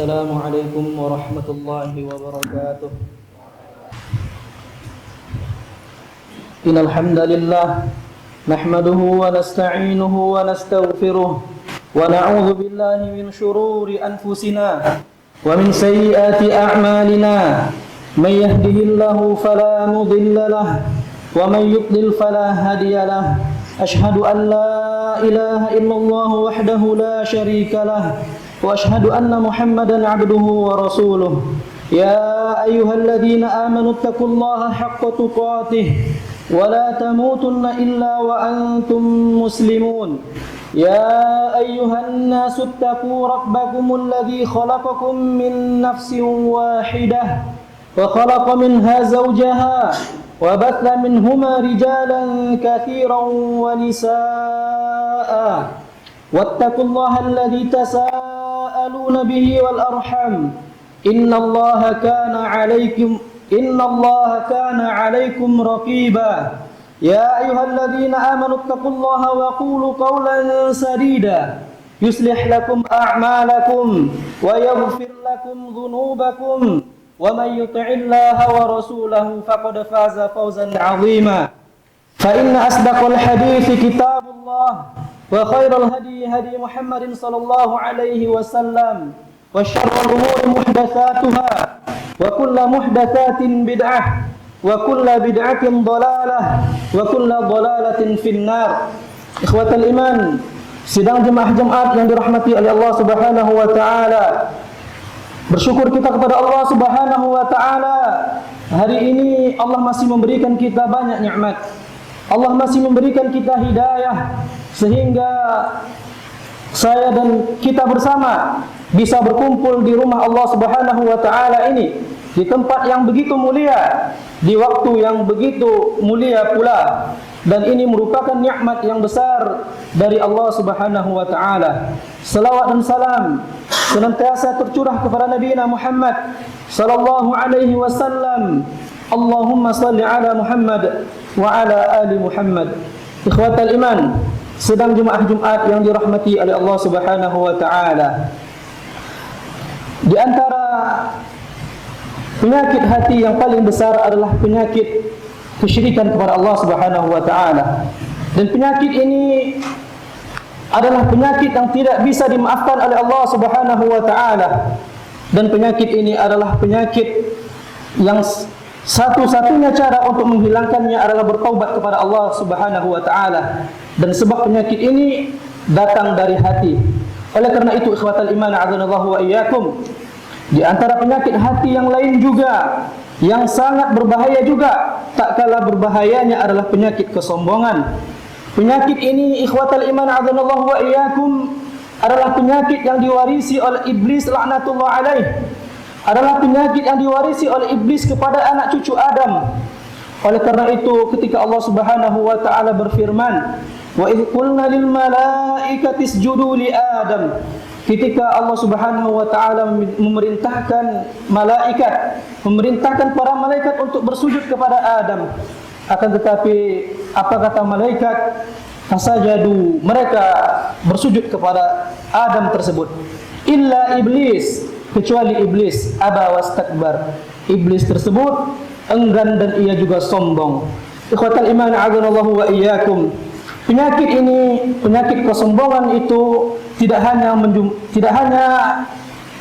Assalamualaikum warahmatullahi wabarakatuh. Innal hamdalillah nahmaduhu wa nasta'inuhu wa nastaghfiruh wa na'udzu billahi min shururi anfusina wa min sayyiati a'malina. May yahdihillahu fala mudilla lahu wa may yudlil fala hadiya lahu. Ashhadu an la ilaha illallah wahdahu la syarika lahu wa ashhadu anna Muhammadan 'abduhu wa rasuluh. Ya ayyuhalladzina amanu taqullaha haqqa tuqatih wa la tamutunna illa wa antum muslimun. Ya ayyuhan nasu taqu rabbakumul ladzi khalaqakum min nafsin wahidah wa khalaqa minha zawjaha wa batha minhuma rijalan katsiran wa nisaa'a. Wattaqullaha alladzi tasaaluna bihi wal arham. Innallaha kana 'alaikum raqiba. Ya ayyuhalladzina amanu taqullaha wa qulu qawlan sadida yuslih lakum a'malakum wa yaghfir lakum dhunubakum wa may yuti'illaha wa rasulahu faqad faza fawzan 'azima. Fa inna asdaqal hadithi kitabullah wa khairal hadi hadi Muhammadin sallallahu alaihi wasallam wa syarrul umuri muhdatsatuha wa kullu muhdatsatin bid'ah wa kullu bid'atin dhalalah wa kullu dhalalatin finnar. Ikhwatal iman, sidang jemaah Jumat yang dirahmati oleh Allah Subhanahu wa taala. Bersyukur kita kepada Allah Subhanahu wa taala. Hari ini Allah masih memberikan kita banyak nikmat. Allah masih memberikan kita hidayah sehingga saya dan kita bersama bisa berkumpul di rumah Allah Subhanahu wa taala ini, di tempat yang begitu mulia, di waktu yang begitu mulia pula, dan ini merupakan nikmat yang besar dari Allah Subhanahu wa taala. Selawat dan salam senantiasa tercurah kepada Nabi Muhammad sallallahu alaihi wasallam. Allahumma salli ala Muhammad wa ala ali Muhammad. Ikhwatal iman, sedang jemaah Jumat yang dirahmati oleh Allah Subhanahu wa taala. Di antara penyakit hati yang paling besar adalah penyakit kesyirikan kepada Allah Subhanahu wa taala. Dan penyakit ini adalah penyakit yang tidak bisa dimaafkan oleh Allah Subhanahu wa taala. Dan penyakit ini adalah penyakit yang satu-satunya cara untuk menghilangkannya adalah bertaubat kepada Allah Subhanahu wa taala. Dan sebab penyakit ini datang dari hati. Oleh karena itu ikhwatal iman a'adzanallahu wa iyyakum, di antara penyakit hati yang lain juga yang sangat berbahaya juga, tak kalah berbahayanya adalah penyakit kesombongan. Penyakit ini ikhwatal iman a'adzanallahu wa iyyakum adalah penyakit yang diwarisi oleh iblis laknatullah alaih. Adalah penyakit yang diwarisi oleh iblis kepada anak cucu Adam. Oleh karena itu ketika Allah Subhanahu wa taala berfirman, wa idz qulna lil malaikati isjudu li Adam, ketika Allah Subhanahu wa taala memerintahkan para malaikat untuk bersujud kepada Adam, akan tetapi apa kata malaikat? Fasajadu, mereka bersujud kepada Adam tersebut. Illa iblis, kecuali iblis, aba wastakbar. Iblis tersebut enggan dan ia juga sombong. Ikhwatal iman a'adzanallahu wa iyyakum. Penyakit ini, penyakit kesombongan itu tidak hanya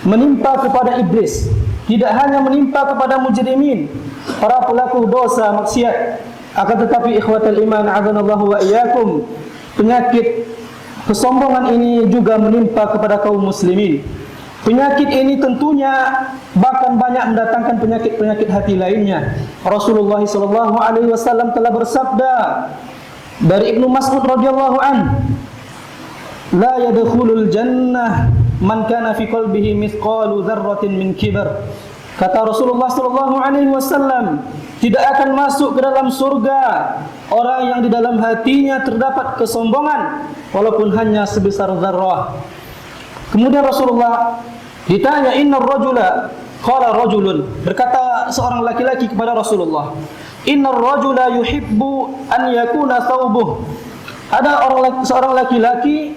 menimpa kepada iblis, tidak hanya menimpa kepada mujrimin, para pelaku dosa maksiat, akan tetapi ikhwatal iman a'adzanallahu wa iyyakum, penyakit kesombongan ini juga menimpa kepada kaum muslimin. Penyakit ini tentunya bahkan banyak mendatangkan penyakit-penyakit hati lainnya. Rasulullah sallallahu alaihi wasallam telah bersabda dari Ibnu Mas'ud radhiyallahu an, la yadkhulul jannah man kana fi qalbihi mithqalu dzarratin min kibar. Kata Rasulullah sallallahu alaihi wasallam, tidak akan masuk ke dalam surga orang yang di dalam hatinya terdapat kesombongan walaupun hanya sebesar dzarrah. Kemudian Rasulullah ditanya, innar rajula, qala rajulun, berkata seorang laki-laki kepada Rasulullah, innar rajula yuhibbu an yakuna thawbuh. Ada seorang laki-laki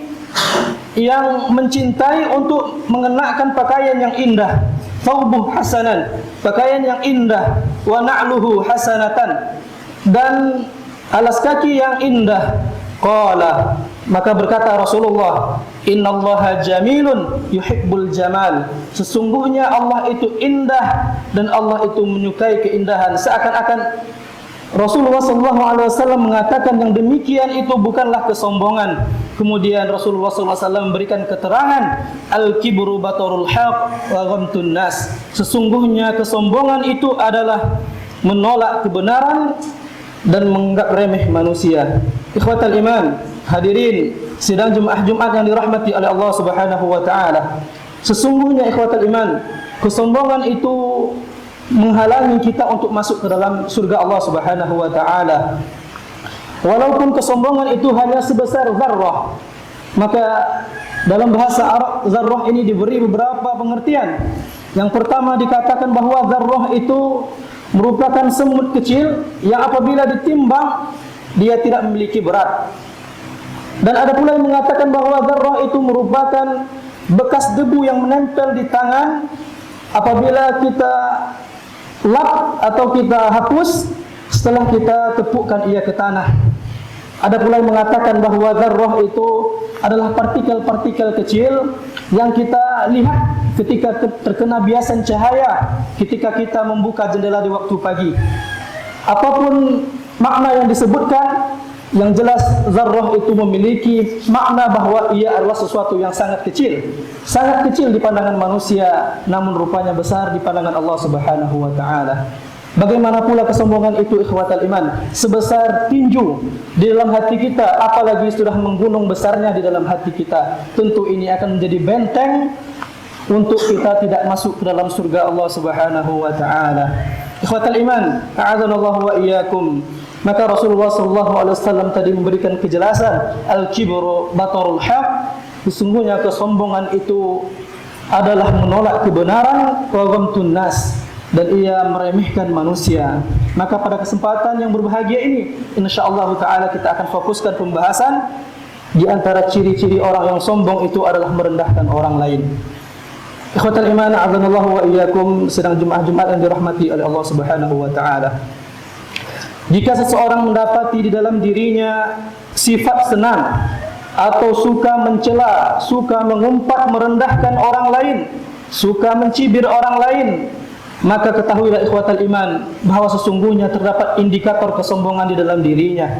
yang mencintai untuk mengenakan pakaian yang indah, thawbuh hasanan, pakaian yang indah, wa na'luhu hasanatan, dan alas kaki yang indah. Qala, maka berkata Rasulullah, innallaha jamilun yuhibbul jamal, sesungguhnya Allah itu indah dan Allah itu menyukai keindahan. Seakan-akan Rasulullah SAW mengatakan yang demikian itu bukanlah kesombongan. Kemudian Rasulullah SAW memberikan keterangan, al-kibru batarul haq wa ghamtun nas, sesungguhnya kesombongan itu adalah menolak kebenaran dan menganggap remeh manusia. Ikhwatal iman, hadirin sidang Jumat yang dirahmati oleh Allah Subhanahu wa taala. Sesungguhnya ikhwatal iman, kesombongan itu menghalangi kita untuk masuk ke dalam surga Allah Subhanahu wa taala. Walaupun kesombongan itu hanya sebesar zarrah, maka dalam bahasa Arab zarrah ini diberi beberapa pengertian. Yang pertama dikatakan bahwa zarrah itu merupakan semut kecil yang apabila ditimbang dia tidak memiliki berat. Dan ada pula yang mengatakan bahwa zarrah itu merupakan bekas debu yang menempel di tangan apabila kita lap atau kita hapus setelah kita tepukkan ia ke tanah. Ada pula yang mengatakan bahwa zarrah itu adalah partikel-partikel kecil yang kita lihat ketika terkena biasan cahaya ketika kita membuka jendela di waktu pagi. Apapun makna yang disebutkan, yang jelas zarrah itu memiliki makna bahwa ia adalah sesuatu yang sangat kecil di pandangan manusia, namun rupanya besar di pandangan Allah Subhanahu wa taala. Bagaimana pula kesombongan itu ikhwatal iman, sebesar tinju di dalam hati kita, apalagi sudah menggunung besarnya di dalam hati kita. Tentu ini akan menjadi benteng untuk kita tidak masuk ke dalam surga Allah Subhanahu wa taala. Ikhwatal iman, a'adzanallahu wa iyyakum. Maka Rasulullah SAW tadi memberikan kejelasan, al-kibru batarul haq, sesungguhnya kesombongan itu adalah menolak kebenaran, wa ghamtun nas, dan ia meremehkan manusia. Maka pada kesempatan yang berbahagia ini, insyaallah taala kita akan fokuskan pembahasan di antara ciri-ciri orang yang sombong itu adalah merendahkan orang lain. Ikhwatal iman, a'adzanallahu wa iyyakum, sedang Jumat yang dirahmati oleh Allah Subhanahu wa taala. Jika seseorang mendapati di dalam dirinya sifat senang atau suka mencela, suka mengumpat merendahkan orang lain, suka mencibir orang lain, maka ketahuilah ikhwatal iman bahwa sesungguhnya terdapat indikator kesombongan di dalam dirinya,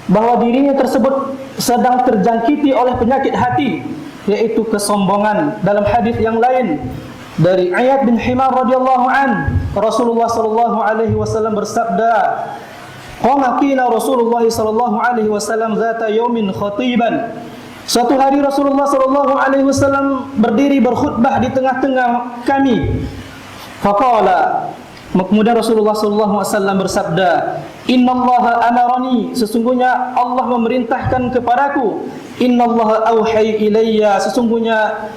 bahwa dirinya tersebut sedang terjangkiti oleh penyakit hati, yaitu kesombongan. Dalam hadis yang lain dari Iyad bin Himar radhiyallahu an, Rasulullah sallallahu alaihi wasallam bersabda, qama qila Rasulullah sallallahu alaihi wasallam zata yaumin khatiban. Suatu hari Rasulullah sallallahu alaihi wasallam berdiri berkhutbah di tengah-tengah kami. Faqala, kemudian Rasulullah sallallahu alaihi wasallam bersabda, innallaha amarani, sesungguhnya Allah memerintahkan kepadaku, innallaha auhai ilayya, sesungguhnya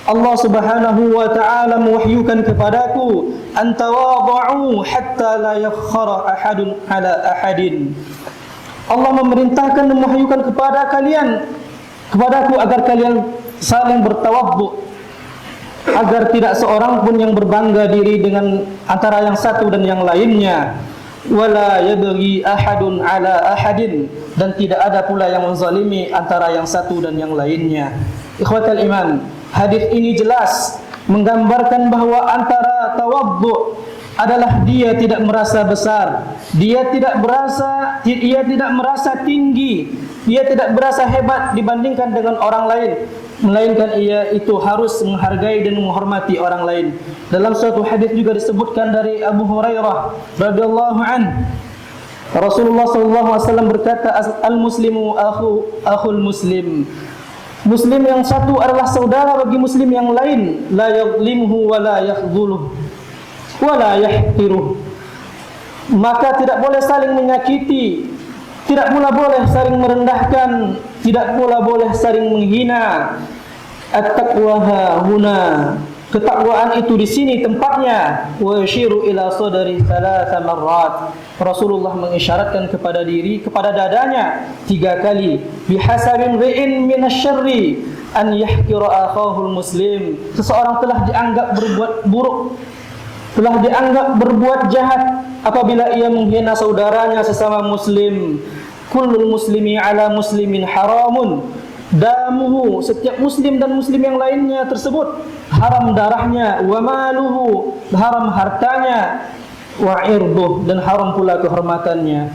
Allah Subhanahu wa taala mewahyukan kepadaku, antawadhu hatta la yakhara ahadun ala ahadin. Allah memerintahkan dan mewahyukan kepadaku agar kalian saling bertawadhu, agar tidak seorang pun yang berbangga diri dengan antara yang satu dan yang lainnya. Wala yabghi ahadun ala ahadin, dan tidak ada pula yang menzalimi antara yang satu dan yang lainnya. Ikhwatal iman, hadis ini jelas menggambarkan bahwa antara tawadhu adalah dia tidak merasa besar, dia tidak merasa tinggi, dia tidak merasa hebat dibandingkan dengan orang lain, melainkan ia itu harus menghargai dan menghormati orang lain. Dalam suatu hadis juga disebutkan dari Abu Hurairah radhiyallahu an, Rasulullah sallallahu alaihi wasallam berkata, al-muslimu akhul muslim. Muslim yang satu adalah saudara bagi muslim yang lain, la yadhlimuhu wa la yakhdhuluhu wa la yahqiruhu. Maka tidak boleh saling menyakiti, tidak pula boleh saling merendahkan, tidak pula boleh saling menghina. At-taqwa huna, ketakwaan itu di sini tempatnya. Wa yashiru ila sadri thalatha marrat, Rasulullah mengisyaratkan kepada dadanya 3 kali. Bihasabin ri'in minasyarri, an yahqira akhahul muslim. Seseorang telah dianggap berbuat buruk, telah dianggap berbuat jahat apabila ia menghina saudaranya sesama muslim. Kullul muslimi ala muslimin haramun damuhu, setiap muslim dan muslim yang lainnya tersebut haram darahnya, wa maluhu, haram hartanya, wa irduh, dan haram pula kehormatannya.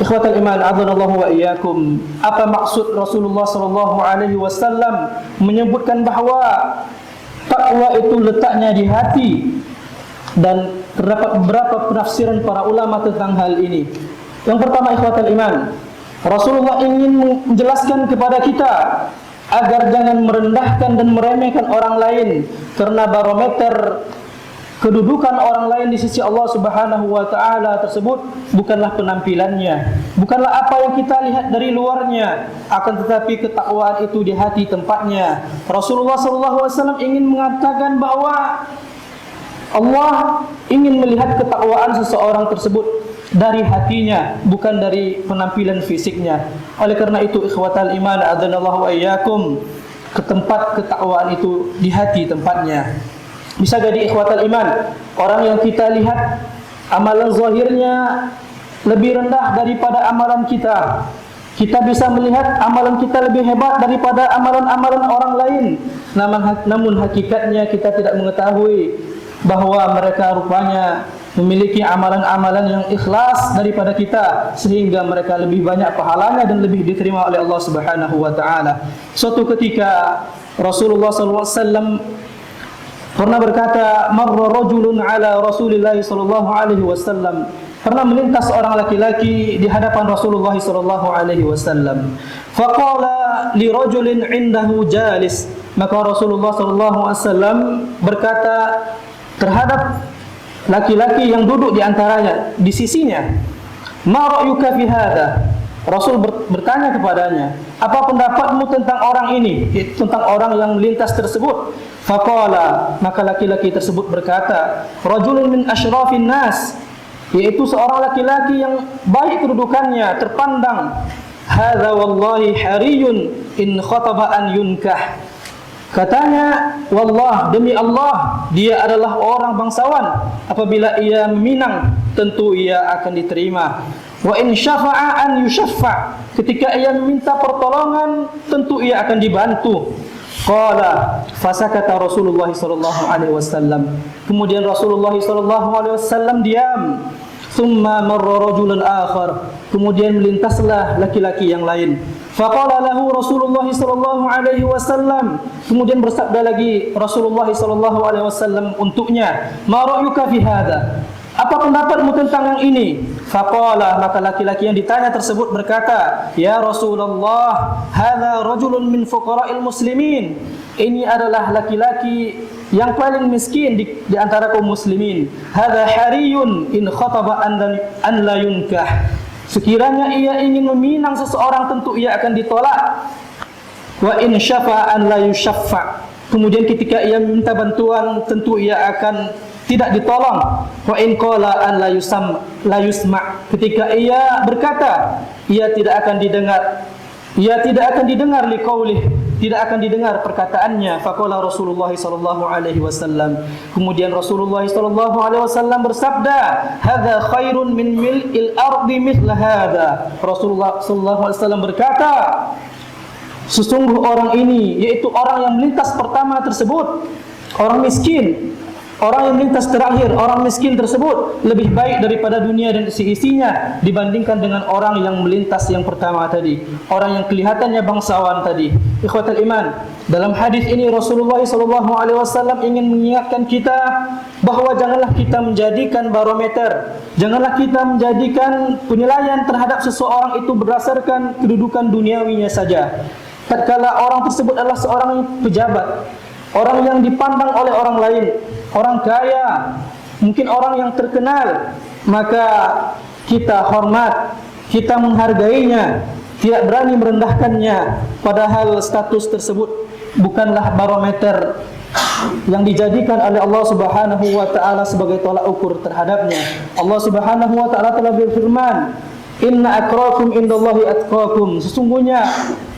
Ikhwatal iman, adzanallahu wa iyyakum. Apa maksud Rasulullah sallallahu alaihi wasallam menyebutkan bahawa takwa itu letaknya di hati, dan terdapat beberapa penafsiran para ulama tentang hal ini. Yang pertama, ikhwatal iman, Rasulullah ingin menjelaskan kepada kita agar jangan merendahkan dan meremehkan orang lain, karena barometer kedudukan orang lain di sisi Allah Subhanahu wa taala tersebut bukanlah penampilannya, bukanlah apa yang kita lihat dari luarnya, akan tetapi ketakwaan itu di hati tempatnya. Rasulullah sallallahu alaihi wasallam ingin mengatakan bahwa Allah ingin melihat ketakwaan seseorang tersebut dari hatinya, bukan dari penampilan fisiknya. Oleh karena itu, ikhwatal iman, adzanallahu wa iyyakum, ke tempat ketakwaan itu di hati tempatnya. Bisa jadi, ikhwatal iman, orang yang kita lihat amalan zahirnya lebih rendah daripada amalan kita. Kita bisa melihat amalan kita lebih hebat daripada amalan-amalan orang lain. Namun hakikatnya kita tidak mengetahui bahwa mereka rupanya memiliki amalan-amalan yang ikhlas daripada kita, sehingga mereka lebih banyak pahalanya dan lebih diterima oleh Allah Subhanahu wa taala. Suatu ketika Rasulullah sallallahu alaihi wasallam pernah berkata, marra rajulun ala Rasulillah sallallahu alaihi wasallam, pernah melintas seorang laki-laki di hadapan Rasulullah sallallahu alaihi wasallam. Faqala li rajulin indahu jalis, maka Rasulullah sallallahu alaihi wasallam berkata terhadap laki-laki yang duduk di antaranya, di sisinya, ma ra'yuka fi hadha? Rasul bertanya kepadanya, apa pendapatmu tentang orang ini, tentang orang yang melintas tersebut? Faqala, maka laki-laki tersebut berkata, rajulun min asyrafin nas, yaitu seorang laki-laki yang baik kedudukannya, terpandang. Hadza wallahi hariyun in khataba an yunkah. Katanya, wallah, demi Allah, dia adalah orang bangsawan. Apabila ia meminang, tentu ia akan diterima. Wa in syafa'a an yushaffa, ketika ia meminta pertolongan, tentu ia akan dibantu. Qala fasakata Rasulullah sallallahu alaihi wasallam. Kemudian Rasulullah sallallahu alaihi wasallam diam. Thumma marra rajulun akhar, kemudian melintaslah laki-laki yang lain. Faqala lahu Rasulullah sallallahu alaihi wasallam, kemudian bersabda lagi Rasulullah sallallahu alaihi wasallam untuknya, ma ra'yuka fi hadha? Apa pendapatmu tentang yang ini? Faqala, maka laki-laki yang ditanya tersebut berkata, ya Rasulullah, hadza rajulun min fuqara'il muslimin. Ini adalah laki-laki yang paling miskin di antara kaum muslimin. Hadza hariyun in khataba an la yunkah. Sekiranya ia ingin meminang seseorang, tentu ia akan ditolak. Wa in syafa'a an la yushaffa. Kemudian ketika ia minta bantuan, tentu ia akan tidak ditolong. Wa in qala an la yusma. Ketika ia berkata, ia tidak akan didengar. Ia tidak akan didengar liqaulih, tidak akan didengar perkataannya. Faqala Rasulullah sallallahu alaihi wasallam. Kemudian Rasulullah sallallahu alaihi wasallam bersabda, hadza khairun min mil'il ardi mithla hadza. Rasulullah sallallahu alaihi wasallam berkata, sesungguh orang ini, yaitu orang yang melintas pertama tersebut, orang miskin, orang yang melintas terakhir, orang miskin tersebut lebih baik daripada dunia dan isi-isinya dibandingkan dengan orang yang melintas yang pertama tadi, orang yang kelihatannya bangsawan tadi. Ikhwatal iman, dalam hadis ini Rasulullah SAW ingin mengingatkan kita bahwa janganlah kita menjadikan barometer, janganlah kita menjadikan penilaian terhadap seseorang itu berdasarkan kedudukan duniawinya saja. Tatkala orang tersebut adalah seorang pejabat, orang yang dipandang oleh orang lain, orang kaya, mungkin orang yang terkenal, maka kita hormat, kita menghargainya, tidak berani merendahkannya, padahal status tersebut bukanlah barometer yang dijadikan oleh Allah Subhanahu wa taala sebagai tolak ukur terhadapnya. Allah Subhanahu wa taala telah berfirman, inna akrakum indallahi atqakum. Sesungguhnya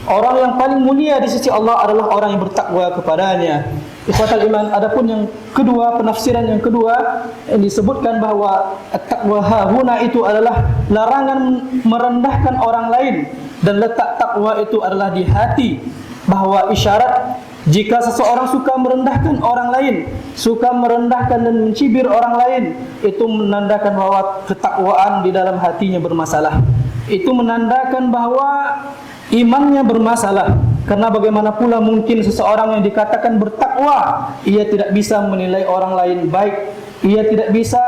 Orang yang paling mulia di sisi Allah adalah orang yang bertakwa kepadanya. Ikhwatal iman, adapun yang kedua, penafsiran yang kedua yang disebutkan bahawa at-taqwa hahuna itu adalah larangan merendahkan orang lain, dan letak takwa itu adalah di hati. Bahawa isyarat jika seseorang suka merendahkan orang lain, suka merendahkan dan mencibir orang lain, itu menandakan bahawa ketakwaan di dalam hatinya bermasalah. Itu menandakan bahawa imannya bermasalah. Karena bagaimana pula mungkin seseorang yang dikatakan bertakwa, ia tidak bisa menilai orang lain baik, ia tidak bisa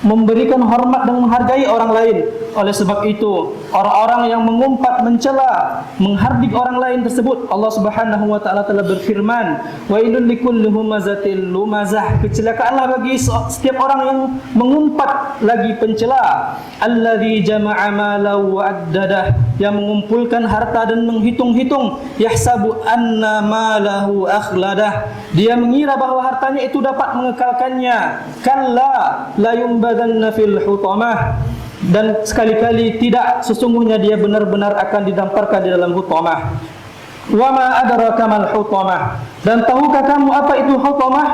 memberikan hormat dan menghargai orang lain. Oleh sebab itu, orang-orang yang mengumpat, mencela, menghardik orang lain tersebut, Allah Subhanahu wa taala telah berfirman, wailul likulli humazatil lumazah, kecelakaanlah bagi setiap orang yang mengumpat lagi pencela, allazi jama'a malahu wa addadah, yang mengumpulkan harta dan menghitung-hitung, yahsabu anna malahu akhladah, dia mengira bahawa hartanya itu dapat mengekalkannya. Kalla la yumbadanna fil hutamah, dan sekali-kali tidak, sesungguhnya dia benar-benar akan didamparkan di dalam hutamah. Wa ma adraka mal hutamah, dan tahukah kamu apa itu hutamah?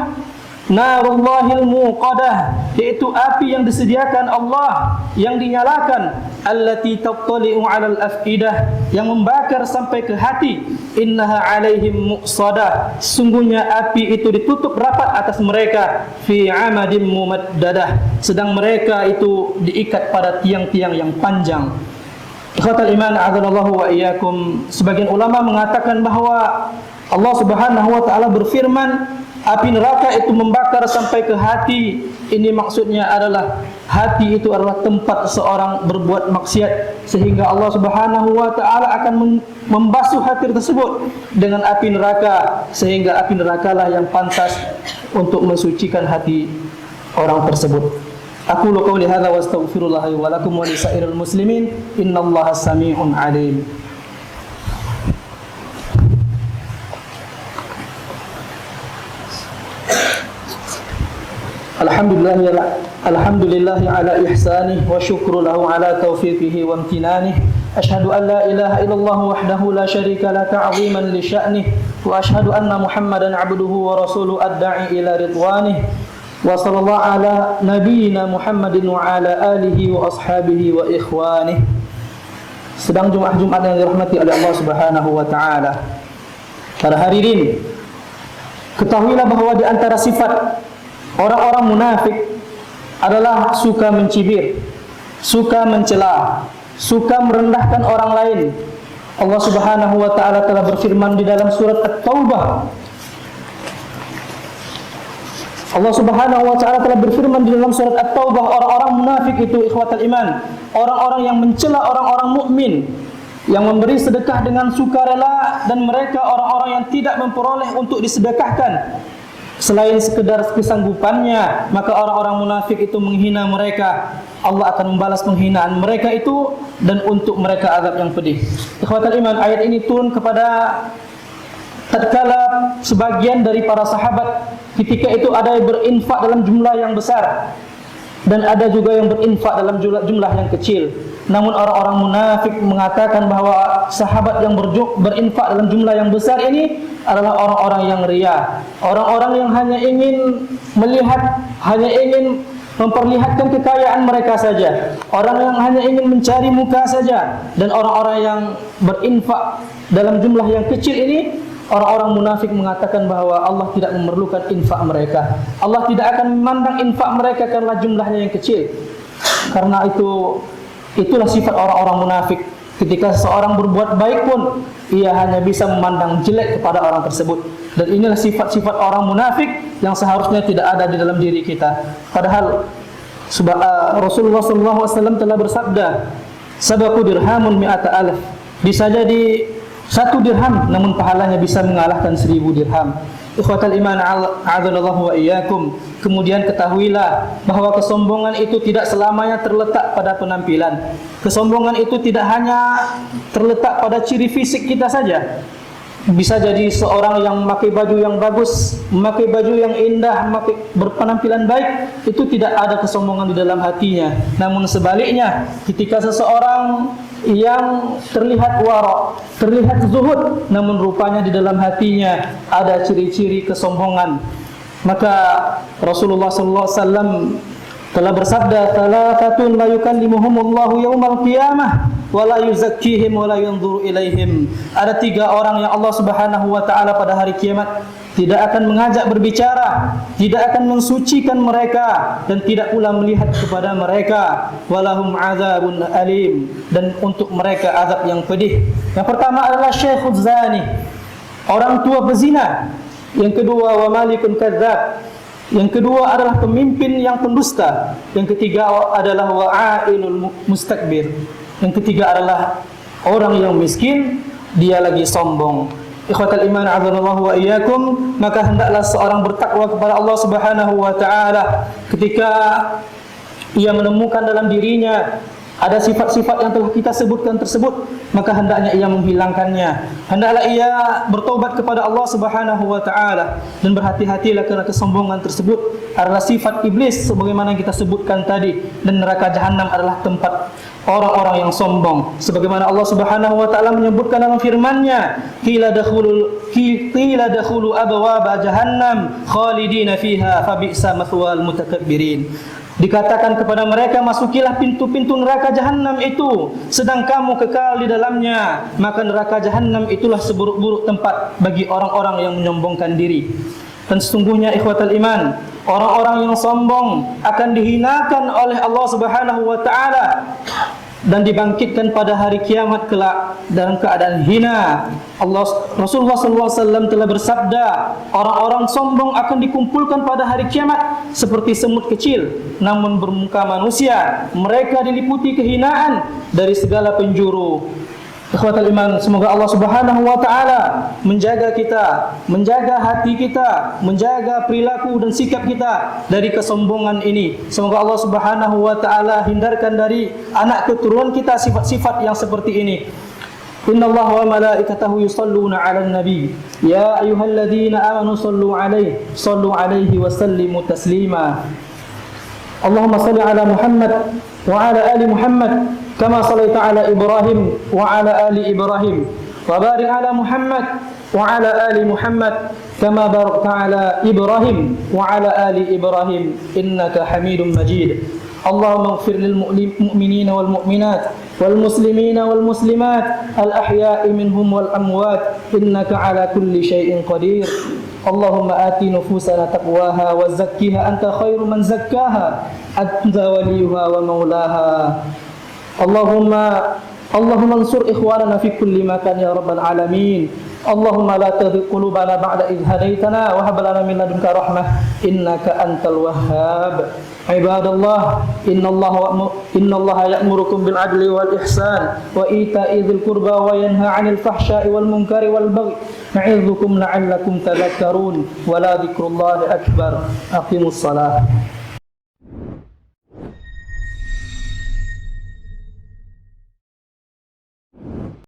Narullahil muqadah, yaitu api yang disediakan Allah, yang dinyalakan, allati tattali'u 'alal afidah, yang membakar sampai ke hati. Innaha 'alaihim muqsadah, sungguhnya api itu ditutup rapat atas mereka, fi 'amadim mumaddadah, sedang mereka itu diikat pada tiang-tiang yang panjang. Ikhwatal iman, a'adzallahu wa iyyakum. Sebagian ulama mengatakan bahawa Allah Subhanahu wa taala berfirman, api neraka itu membakar sampai ke hati. Ini maksudnya adalah hati itu adalah tempat seorang berbuat maksiat, sehingga Allah Subhanahu wa taala akan membasuh hati tersebut dengan api neraka, sehingga api nerakalah yang pantas untuk mensucikan hati orang tersebut. Aqulu qouli hadza wa astaghfirullah wa lakum wa lisairil muslimin, innallaha samii'un 'aliim. Alhamdulillahi ala ihsanih wa syukru lahu ala taufiqihi wa amtinanih. Ashhadu an la ilaha illallah wahdahu la syarika la ta'ziman li sya'nih, wa ashhadu anna Muhammadan 'abduhu wa rasuluhu ad-da'i ila ridwanih. Wa sallallahu ala nabiyyina Muhammadin wa ala alihi wa ashabihi wa ikhwanih. Sedang Jumat yang dirahmati oleh Allah Subhanahu wa taala. Para hadirin, ketahuilah bahawa di antara sifat orang-orang munafik adalah suka mencibir, suka mencela, suka merendahkan orang lain. Allah Subhanahu wa taala telah berfirman di dalam surat At-Taubah. Allah Subhanahu wa taala telah berfirman di dalam surat At-Taubah, orang-orang munafik itu, ikhwatal iman, orang-orang yang mencela orang-orang mukmin, yang memberi sedekah dengan sukarela, dan mereka orang-orang yang tidak memperoleh untuk disedekahkan selain sekedar kesanggupannya, maka orang-orang munafik itu menghina mereka. Allah akan membalas penghinaan mereka itu, dan untuk mereka azab yang pedih. Ikhwatal iman, ayat ini turun kepada tatkala sebagian dari para sahabat ketika itu ada yang berinfak dalam jumlah yang besar, dan ada juga yang berinfak dalam jumlah yang kecil. Namun orang-orang munafik mengatakan bahawa sahabat yang berinfak dalam jumlah yang besar ini adalah orang-orang yang riya, orang-orang yang hanya ingin melihat, hanya ingin memperlihatkan kekayaan mereka saja, orang yang hanya ingin mencari muka saja. Dan orang-orang yang berinfak dalam jumlah yang kecil ini, orang-orang munafik mengatakan bahawa Allah tidak memerlukan infak mereka, Allah tidak akan memandang infak mereka karena jumlahnya yang kecil. Karena itulah sifat orang-orang munafik. Ketika seseorang berbuat baik pun, ia hanya bisa memandang jelek kepada orang tersebut. Dan inilah sifat-sifat orang munafik yang seharusnya tidak ada di dalam diri kita. Padahal Rasulullah SAW telah bersabda, "Sabaku dirhamun mi'ata alaf." Bisa jadi 1 dirham, namun pahalanya bisa mengalahkan 1000 dirham. Ikhwatal iman, a'adzallahu wa iyyakum. Kemudian ketahuilah bahawa kesombongan itu tidak selamanya terletak pada penampilan. Kesombongan itu tidak hanya terletak pada ciri fisik kita saja. Bisa jadi seorang yang memakai baju yang bagus, memakai baju yang indah, berpenampilan baik, itu tidak ada kesombongan di dalam hatinya. Namun sebaliknya, ketika seseorang yang terlihat wara', terlihat zuhud, namun rupanya di dalam hatinya ada ciri-ciri kesombongan. Maka Rasulullah sallallahu alaihi wasallam telah bersabda, "Thalathatun la yukallimuhumullahu yaumal qiyamah wa la yuzakkihim wa la yanzuru ilaihim." Ada 3 orang yang Allah Subhanahu wa taala pada hari kiamat tidak akan mengajak berbicara, tidak akan mensucikan mereka dan tidak pula melihat kepada mereka. Walahum azabun alim, dan untuk mereka azab yang pedih. Yang pertama adalah syekhuz zani, orang tua pezina. Yang kedua wa malikun kadzdzab. Yang kedua adalah pemimpin yang pendusta. Yang ketiga adalah wa'ailul mustakbir. Yang ketiga adalah orang yang miskin, dia lagi sombong. Ikhwatal iman a'adzallahu wa iyyakum, maka hendaklah seorang bertakwa kepada Allah Subhanahu wa taala ketika ia menemukan dalam dirinya ada sifat-sifat yang telah kita sebutkan tersebut, maka hendaknya ia menghilangkannya. Hendaklah ia bertaubat kepada Allah Subhanahu wa taala dan berhati-hatilah kerana kesombongan tersebut adalah sifat iblis sebagaimana yang kita sebutkan tadi, dan neraka jahanam adalah tempat orang-orang yang sombong. Sebagaimana Allah Subhanahu wa taala menyebutkan dalam firman-Nya, qila dakhulu abwaaba jahannam khalidina fiha fabi'sa mathwal mutakabbirin. Dikatakan kepada mereka, masukilah pintu-pintu neraka jahanam itu, sedang kamu kekal di dalamnya, maka neraka jahanam itulah seburuk-buruk tempat bagi orang-orang yang menyombongkan diri. Dan sesungguhnya ikhwatal iman, orang-orang yang sombong akan dihinakan oleh Allah Subhanahu wa taala dan dibangkitkan pada hari kiamat kelak dalam keadaan hina. Rasulullah sallallahu alaihi wasallam telah bersabda, orang-orang sombong akan dikumpulkan pada hari kiamat seperti semut kecil namun bermuka manusia. Mereka diliputi kehinaan dari segala penjuru. Ikhwatal iman, semoga Allah Subhanahu wa taala menjaga kita, menjaga hati kita, menjaga perilaku dan sikap kita dari kesombongan ini. Semoga Allah Subhanahu wa taala hindarkan dari anak keturunan kita sifat-sifat yang seperti ini. Innallaha wa malaikatahu yusalluna 'alan nabi ya ayyuhalladzina amanu sallu 'alaihi wa sallimu taslima. Allahumma salli 'ala Muhammad wa 'ala ali Muhammad كما صليت على إبراهيم وعلى آل إبراهيم وبارك على محمد وعلى آل محمد كما باركت على إبراهيم وعلى آل إبراهيم إنك حميد مجيد. اللهم اغفر للمؤمنين والمؤمنات والمسلمين والمسلمات الأحياء منهم والأموات إنك على كل شيء قدير. اللهم آت نفوسنا تقواها وزكها أنت خير من زكاها أنت وليها ومولاها. اللهم انصر إخواننا في كل مكان يا رب العالمين. اللهم لا تزغ قلوبنا بعد إذ هديتنا وهب لنا من لدنك رحمة إنك أنت الوهاب. عباد الله إن الله يأمركم بالعدل والإحسان وإيتاء ذي القربى وينهى عن الفحشاء والمنكر والبغي يعظكم لعلكم تذكرون. ولا ذكر الله أكبر. أقيموا الصلاة.